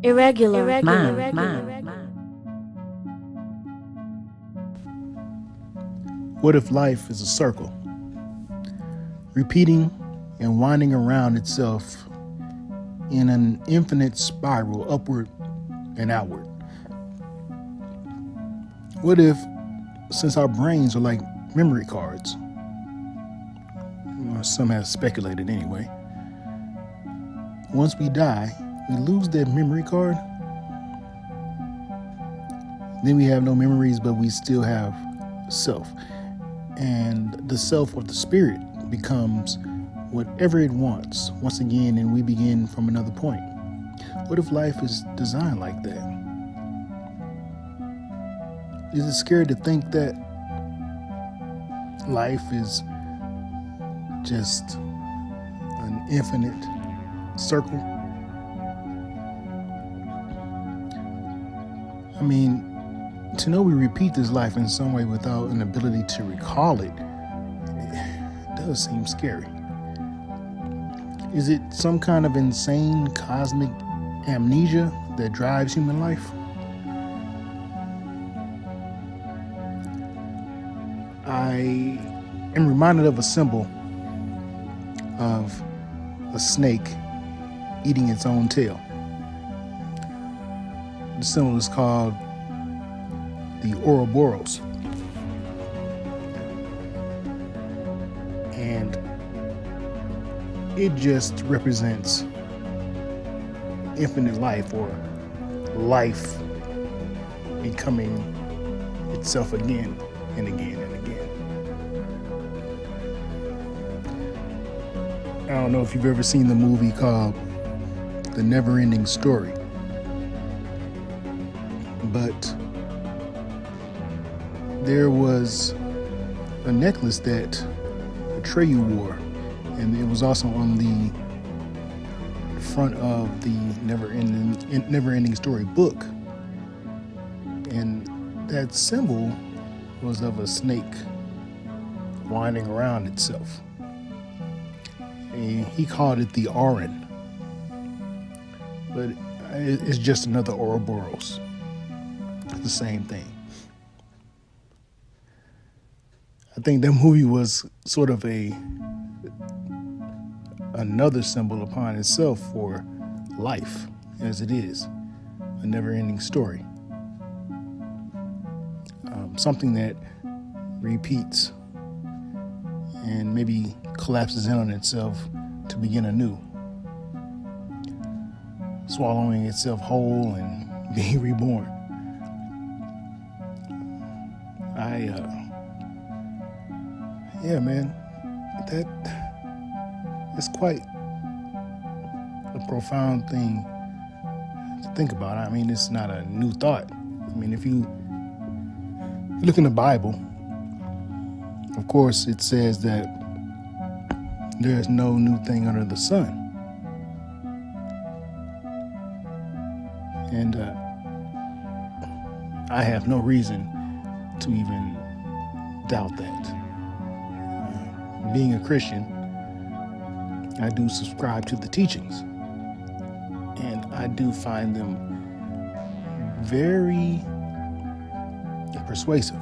Irregular man. What if life is a circle, repeating and winding around itself in an infinite spiral upward and outward? What if, since our brains are like memory cards, some have speculated anyway, once we die, we lose that memory card? Then we have no memories, but we still have self. And the self of the spirit becomes whatever it wants once again, and we begin from another point. What if life is designed like that? Is it scary to think that life is just an infinite circle? I mean, to know we repeat this life in some way without an ability to recall it does seem scary. Is it some kind of insane cosmic amnesia that drives human life? I am reminded of a symbol of a snake eating its own tail. The symbol is called the ouroboros. And it just represents infinite life, or life becoming itself again and again and again. I don't know if you've ever seen the movie called The Never-Ending Story, but there was a necklace that Atreyu wore, and it was also on the front of the Never-Ending Story book. And that symbol was of a snake winding around itself. And he called it the Aran, but it's just another ouroboros. It's the same thing. I think that movie was sort of another symbol upon itself for life, as it is a never-ending story. Something that repeats and maybe collapses in on itself to begin anew, swallowing itself whole and being reborn. Yeah, man, that's quite a profound thing to think about. I mean, it's not a new thought. I mean, if you look in the Bible, of course, it says that there is no new thing under the sun. And I have no reason to even doubt that. Being a Christian, I do subscribe to the teachings, and I do find them very persuasive.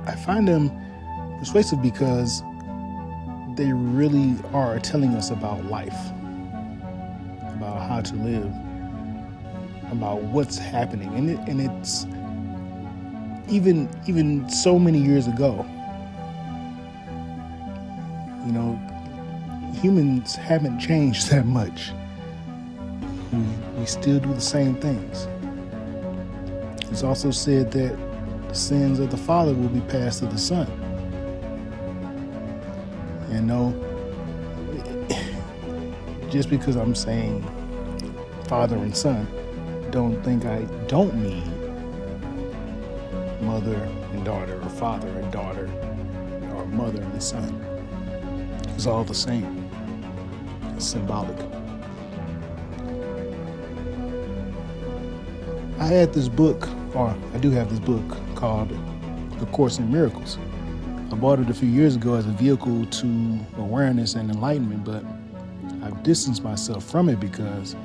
I find them persuasive because they really are telling us about life, about how to live, about what's happening, and it's even so many years ago. You know, humans haven't changed that much. We still do the same things. It's also said that the sins of the father will be passed to the son. And no, just because I'm saying father and son, don't think I don't mean mother and daughter, or father and daughter, or mother and son. It's all the same. It's symbolic. I had this book, or I do have this book called The Course in Miracles. I bought it a few years ago as a vehicle to awareness and enlightenment, but I've distanced myself from it because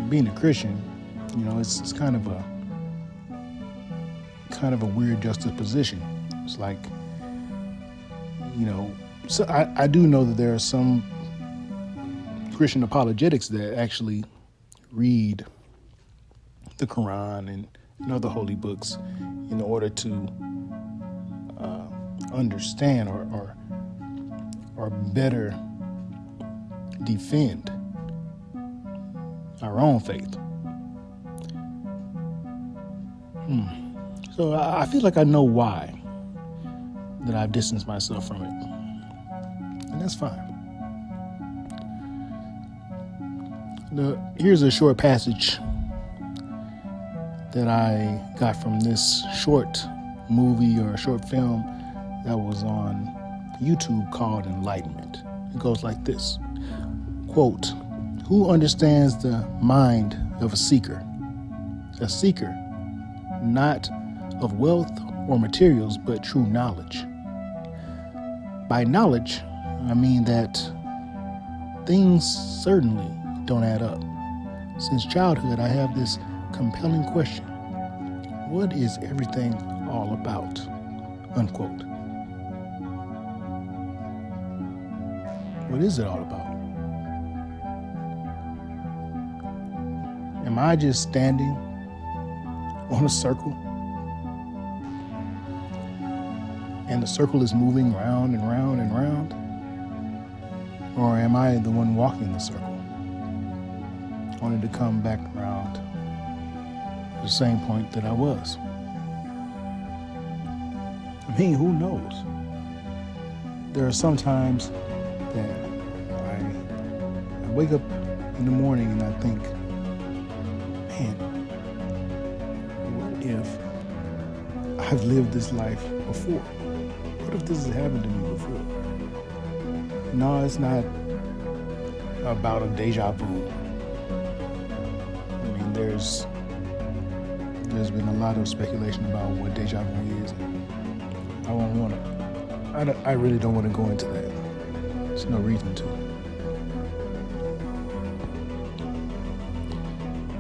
being a Christian, it's kind of a weird juxtaposition. It's like, so I do know that there are some Christian apologetics that actually read the Quran and other holy books in order to understand or better defend our own faith. So I feel like I know why that I've distanced myself from it. And that's fine. Here's a short passage that I got from this short movie or short film that was on YouTube called Enlightenment. It goes like this. Quote, "Who understands the mind of a seeker? A seeker, not of wealth or materials, but true knowledge. By knowledge, I mean that things certainly don't add up. Since childhood, I have this compelling question. What is everything all about?" Unquote. What is it all about? Am I just standing on a circle and the circle is moving round and round and round? Or am I the one walking the circle, only to come back around to the same point that I was? I mean, who knows? There are some times that I wake up in the morning and I think, man, what if I've lived this life before? What if this has happened to me before? No, it's not about a deja vu. I mean, there's been a lot of speculation about what deja vu is. I really don't want to go into that. There's no reason to.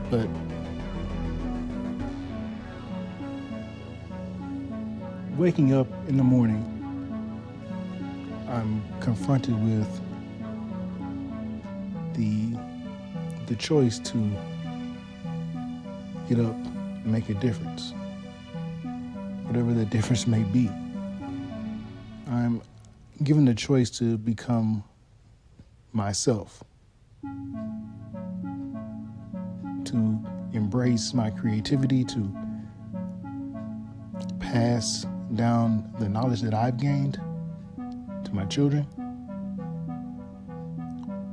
But waking up in the morning, I'm confronted with the choice to get up and make a difference, whatever that difference may be. I'm given the choice to become myself, to embrace my creativity, to pass down the knowledge that I've gained to my children,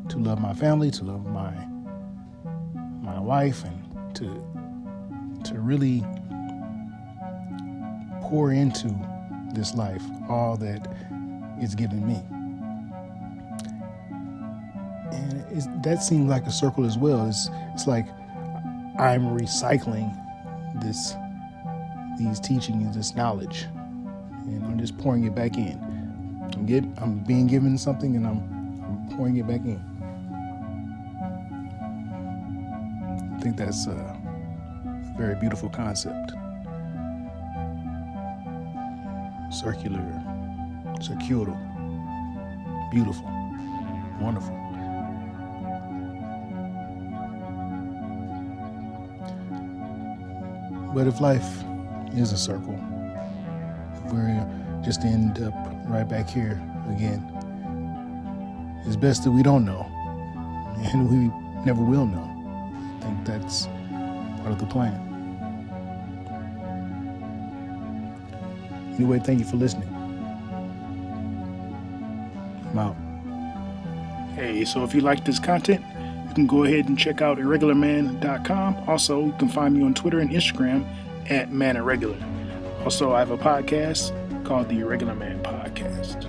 to love my family, to love my wife, and to really pour into this life all that it's given me. And that seems like a circle as well. It's like I'm recycling these teachings, this knowledge, and I'm just pouring it back in. I'm being given something, and I'm pouring it back in. I think that's a very beautiful concept. Circular, beautiful, wonderful. But if life is a circle, if we're just to end up right back here again, it's best that we don't know, and we never will know. I think that's part of the plan. Anyway, thank you for listening. I'm out. Hey, so if you like this content, you can go ahead and check out IRREGULARMAN.com. Also, you can find me on Twitter and Instagram at ManIrregular. Also, I have a podcast called the Irregular Man Podcast.